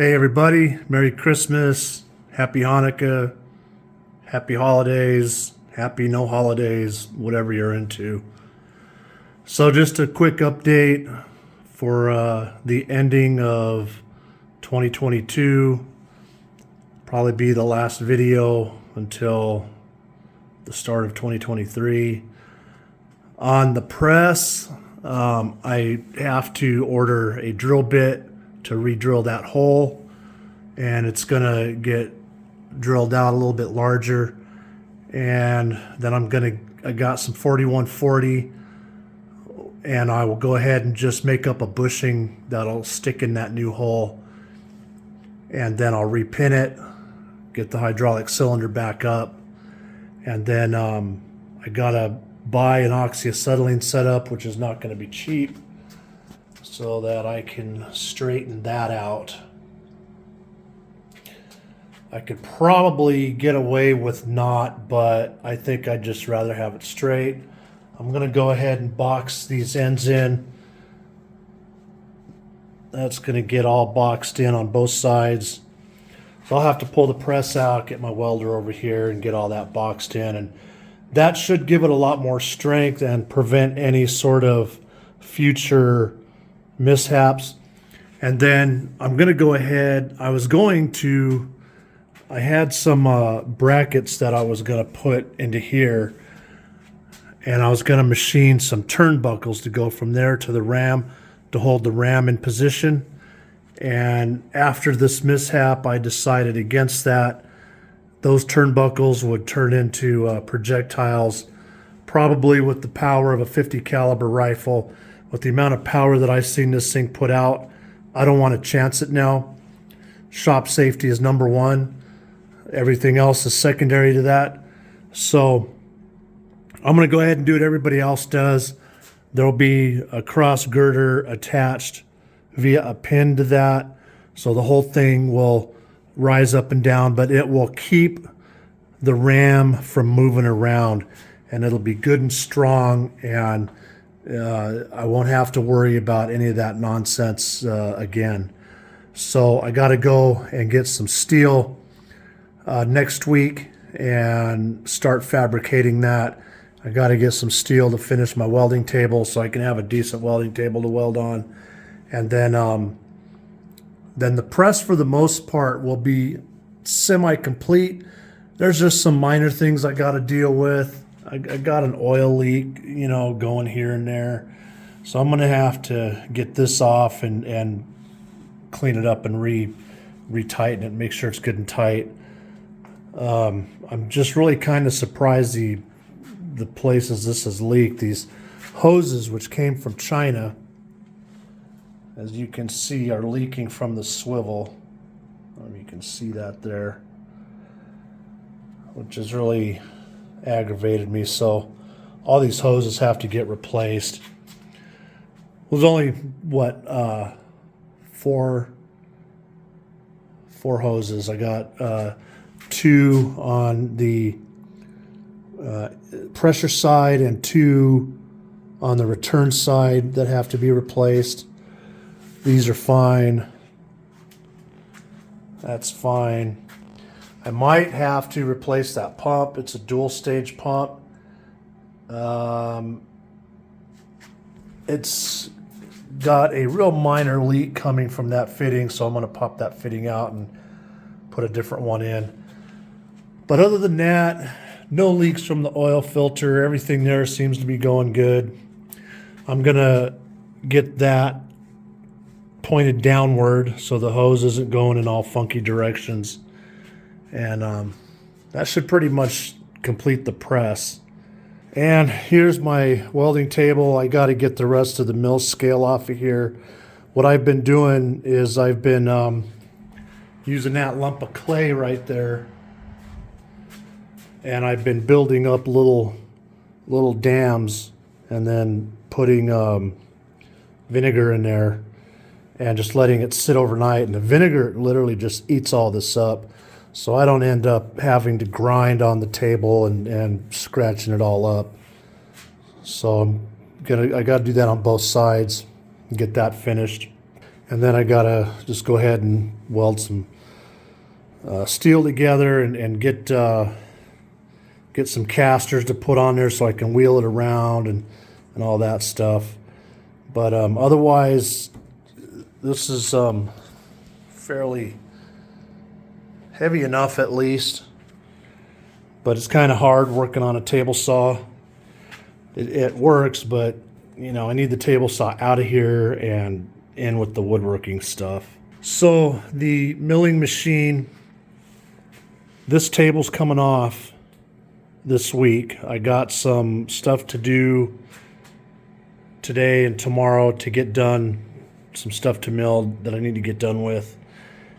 Hey everybody, Merry Christmas, Happy Hanukkah, Happy Holidays, Happy No Holidays, whatever you're into. So just a quick update for the ending of 2022. Probably be the last video until the start of 2023. On the press, I have to order a drill bit to re-drill that hole, and it's gonna get drilled out a little bit larger. And then I got some 4140, and I will go ahead and just make up a bushing that'll stick in that new hole, and then I'll repin it, get the hydraulic cylinder back up, and then I gotta buy an oxyacetylene setup, which is not going to be cheap, so that I can straighten that out. I could probably get away with not, but I think I'd just rather have it straight. I'm going to go ahead and box these ends in. That's going to get all boxed in on both sides. So I'll have to pull the press out, get my welder over here, and get all that boxed in. And that should give it a lot more strength and prevent any sort of future mishaps. And then I'm going to go ahead. I had some brackets that I was going to put into here, and I was going to machine some turnbuckles to go from there to the ram to hold the ram in position. And after this mishap, I decided against that. Those turnbuckles would turn into projectiles, probably with the power of a 50 caliber rifle. With the amount of power that I've seen this thing put out, I don't want to chance it now. Shop safety is number one. Everything else is secondary to that. So I'm going to go ahead and do what everybody else does. There'll be a cross girder attached via a pin to that, so the whole thing will rise up and down, but it will keep the ram from moving around, and it'll be good and strong, and I won't have to worry about any of that nonsense again. So I got to go and get some steel next week and start fabricating that. I got to get some steel to finish my welding table so I can have a decent welding table to weld on. And then the press for the most part will be semi-complete. There's just some minor things I got to deal with. I got an oil leak, going here and there. So I'm going to have to get this off and clean it up and retighten it, make sure it's good and tight. I'm just really kind of surprised the places this has leaked. These hoses, which came from China, as you can see, are leaking from the swivel. You can see that there, which has really aggravated me. So all these hoses have to get replaced. There's only, four hoses. I got two on the pressure side and two on the return side that have to be replaced. These are fine. That's fine. I might have to replace that pump. It's a dual stage pump. It's got a real minor leak coming from that fitting, so I'm going to pop that fitting out and put a different one in. But other than that, no leaks from the oil filter. Everything there seems to be going good. I'm going to get that pointed downward so the hose isn't going in all funky directions, and that should pretty much complete the press. And here's my welding table. I got to get the rest of the mill scale off of here. What I've been doing is I've been using that lump of clay right there, and I've been building up little dams and then putting vinegar in there and just letting it sit overnight, and the vinegar literally just eats all this up, so I don't end up having to grind on the table and scratching it all up. So I got to do that on both sides and get that finished. And then I gotta just go ahead and weld some steel together and get some casters to put on there so I can wheel it around and all that stuff. But otherwise, this is fairly heavy enough at least. But it's kind of hard working on a table saw. It works, but you know, I need the table saw out of here and in with the woodworking stuff. So the milling machine, this table's coming off this week. I got some stuff to do today and tomorrow to get done, some stuff to mill that I need to get done with.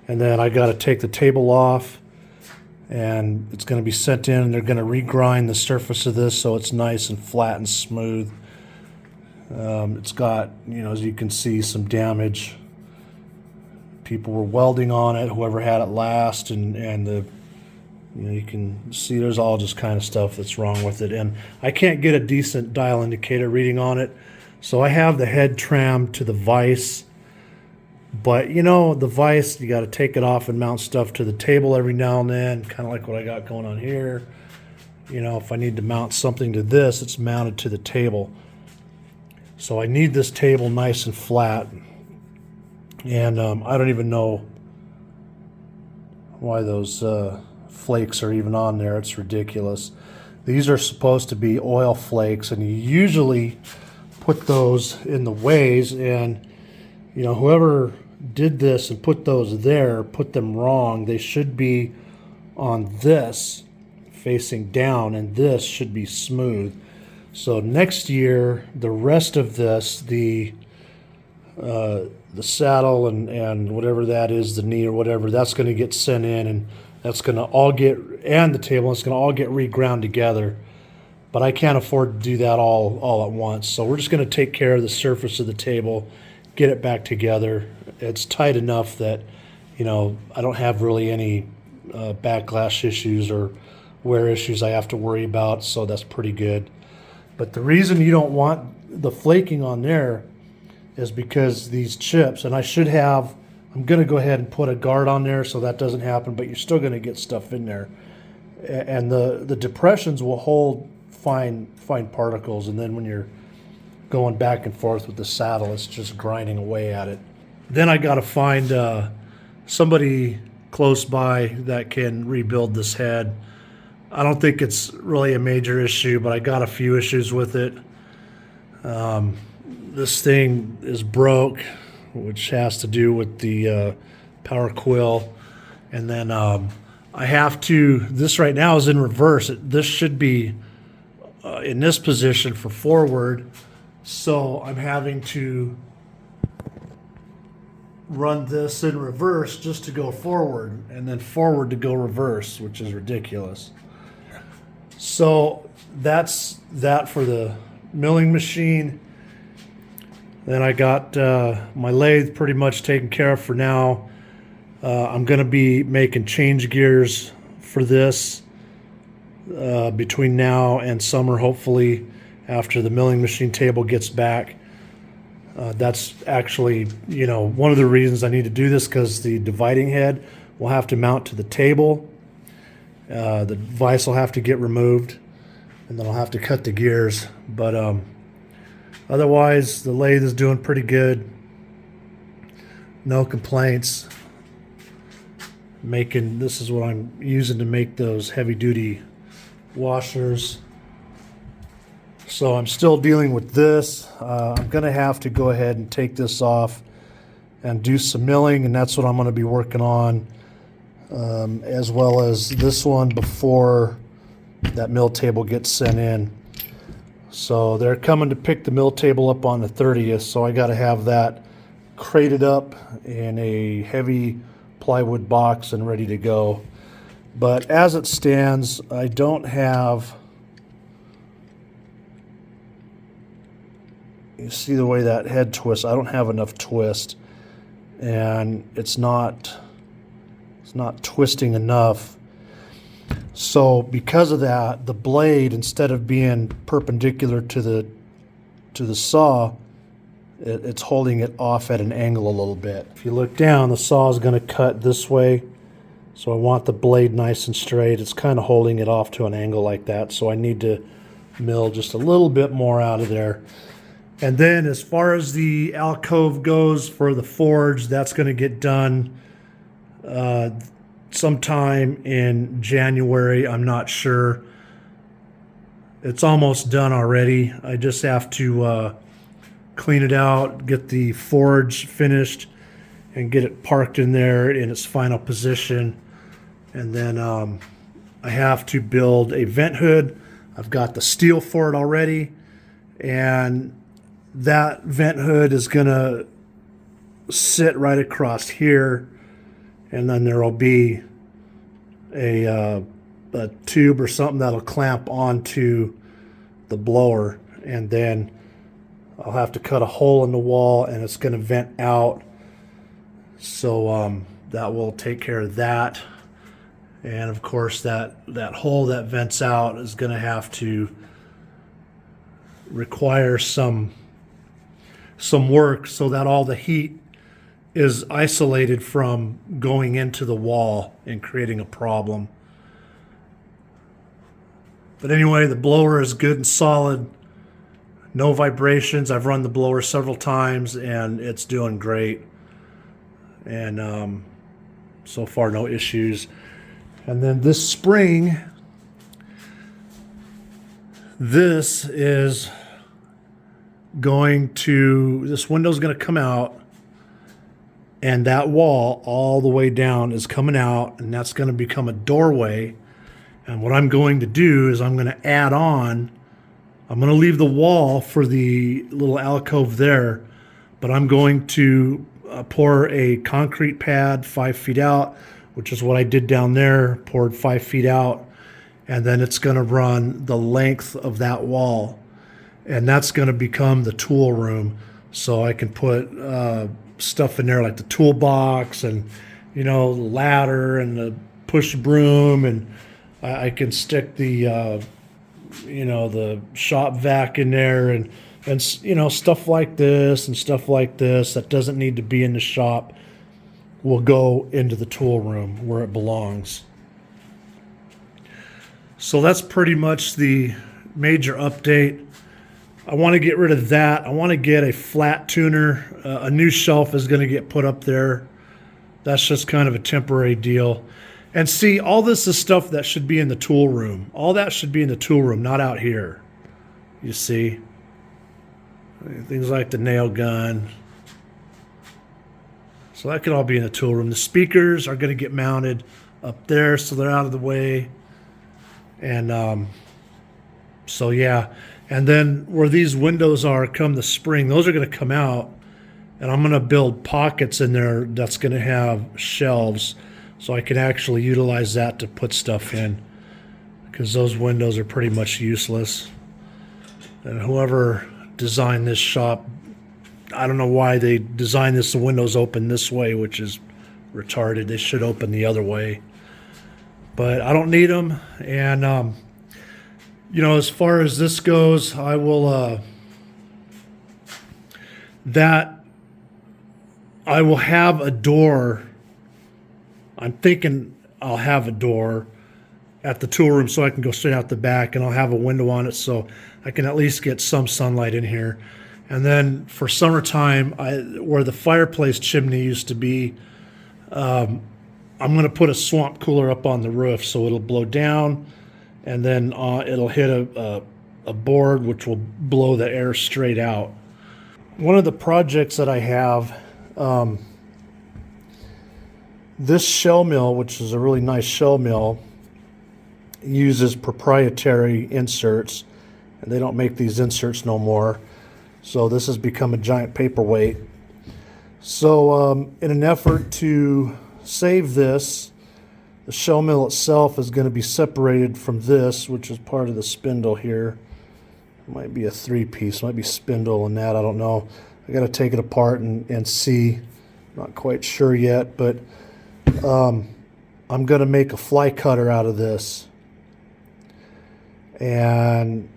And then I got to take the table off, and it's going to be sent in, and they're going to regrind the surface of this so it's nice and flat and smooth. It's got, you know, as you can see, some damage. People were welding on it, whoever had it last, and the, you know, you can see there's all just kind of stuff that's wrong with it. And I can't get a decent dial indicator reading on it, so I have the head trammed to the vise. But you know, the vise, you got to take it off and mount stuff to the table every now and then, kind of like what I got going on here. You know, if I need to mount something to this, it's mounted to the table. So I need this table nice and flat. And I don't even know why those flakes are even on there. It's ridiculous. These are supposed to be oil flakes, and you usually put those in the ways, and you know, whoever did this and put those there put them wrong. They should be on this facing down, and this should be smooth. So next year, the rest of this, the saddle and whatever that is, the knee or whatever, that's going to get sent in, and that's going to all get, and the table, it's going to all get reground together. But I can't afford to do that all at once. So we're just going to take care of the surface of the table, get it back together. It's tight enough that, you know, I don't have really any backlash issues or wear issues I have to worry about, so that's pretty good. But the reason you don't want the flaking on there is because these chips, and I should have, I'm going to go ahead and put a guard on there so that doesn't happen, but you're still going to get stuff in there. And the depressions will hold fine particles, and then when you're going back and forth with the saddle, it's just grinding away at it. Then I got to find somebody close by that can rebuild this head. I don't think it's really a major issue, but I got a few issues with it. This thing is broke, which has to do with the power quill. And then I have to, this right now is in reverse. This should be in this position for forward. So I'm having to run this in reverse just to go forward, and then forward to go reverse, which is ridiculous. So that's that for the milling machine. Then I got my lathe pretty much taken care of for now. I'm going to be making change gears for this between now and summer, hopefully, after the milling machine table gets back. That's actually, you know, one of the reasons I need to do this, because the dividing head will have to mount to the table. The vise will have to get removed, and then I'll have to cut the gears. But otherwise, the lathe is doing pretty good. No complaints. This is what I'm using to make those heavy-duty washers. So I'm still dealing with this. I'm going to have to go ahead and take this off and do some milling, and that's what I'm going to be working on, as well as this one before that mill table gets sent in. So they're coming to pick the mill table up on the 30th, so I got to have that crated up in a heavy plywood box and ready to go. But as it stands, I don't have, you see the way that head twists, I don't have enough twist, and it's not twisting enough. So because of that, the blade, instead of being perpendicular to the saw, it's holding it off at an angle a little bit. If you look down, the saw is going to cut this way. So I want the blade nice and straight. It's kind of holding it off to an angle like that. So I need to mill just a little bit more out of there. And then as far as the alcove goes for the forge, that's going to get done sometime in January. I'm not sure. It's almost done already. I just have to clean it out, get the forge finished, and get it parked in there in its final position. And then I have to build a vent hood. I've got the steel for it already, and that vent hood is going to sit right across here, and then there will be a tube or something that'll clamp onto the blower, and then I'll have to cut a hole in the wall, and it's going to vent out. So that will take care of that. And of course that hole that vents out is going to have to require some work so that all the heat is isolated from going into the wall and creating a problem. But anyway, the blower is good and solid. No vibrations. I've run the blower several times and it's doing great. And so far no issues. And then this spring, this window's going to come out, and that wall all the way down is coming out, and that's going to become a doorway. And what I'm going to do is I'm going to add on, I'm going to leave the wall for the little alcove there, but I'm going to pour a concrete pad 5 feet out, which is what I did down there, poured 5 feet out, and then it's going to run the length of that wall, and that's going to become the tool room. So I can put stuff in there like the toolbox and, the ladder and the push broom, and I can stick the the shop vac in there, and stuff like this and stuff like this that doesn't need to be in the shop will go into the tool room where it belongs. So that's pretty much the major update. I want to get rid of that. I want to get a flat tuner. A new shelf is going to get put up there. That's just kind of a temporary deal. And see, all this is stuff that should be in the tool room. All that should be in the tool room, not out here. You see? Things like the nail gun. So that could all be in the tool room. The speakers are going to get mounted up there so they're out of the way. And so yeah. And then where these windows are come the spring, those are going to come out. And I'm going to build pockets in there that's going to have shelves so I can actually utilize that to put stuff in, because those windows are pretty much useless. And whoever designed this shop, I don't know why they designed this, the windows open this way, which is retarded. They should open the other way. But I don't need them. And, as far as this goes, I will, I will have a door. I'm thinking I'll have a door at the tool room so I can go straight out the back, and I'll have a window on it so I can at least get some sunlight in here. And then for summertime, where the fireplace chimney used to be, I'm going to put a swamp cooler up on the roof so it'll blow down, and then it'll hit a board which will blow the air straight out. One of the projects that I have, this shell mill, which is a really nice shell mill, uses proprietary inserts, and they don't make these inserts no more. So this has become a giant paperweight. So in an effort to save this, the shell mill itself is going to be separated from this, which is part of the spindle here. It might be a 3-piece, might be spindle and that, I don't know. I got to take it apart and see. Not quite sure yet, but I'm going to make a fly cutter out of this. And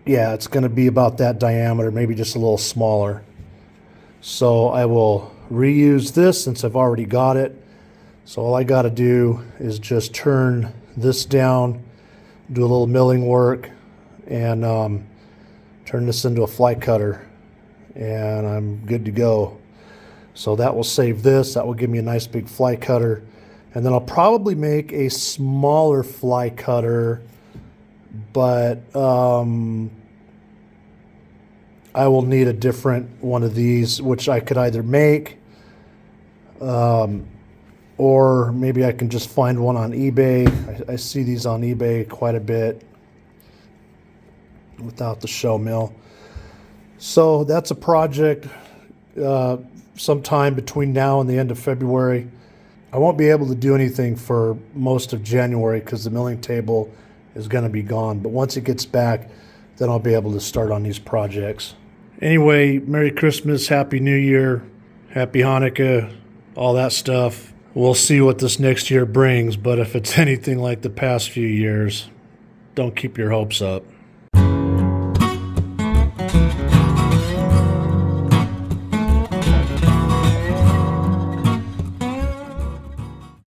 yeah, it's going to be about that diameter, maybe just a little smaller. So I will reuse this since I've already got it. So all I got to do is just turn this down, do a little milling work, and turn this into a fly cutter, and I'm good to go. So that will save this. That will give me a nice big fly cutter. And then I'll probably make a smaller fly cutter, but I will need a different one of these, which I could either make, or maybe I can just find one on eBay. I see these on eBay quite a bit without the show mill. So that's a project sometime between now and the end of February. I won't be able to do anything for most of January because the milling table is going to be gone. But once it gets back, then I'll be able to start on these projects. Anyway, Merry Christmas, Happy New Year, Happy Hanukkah, all that stuff. We'll see what this next year brings, but if it's anything like the past few years, don't keep your hopes up.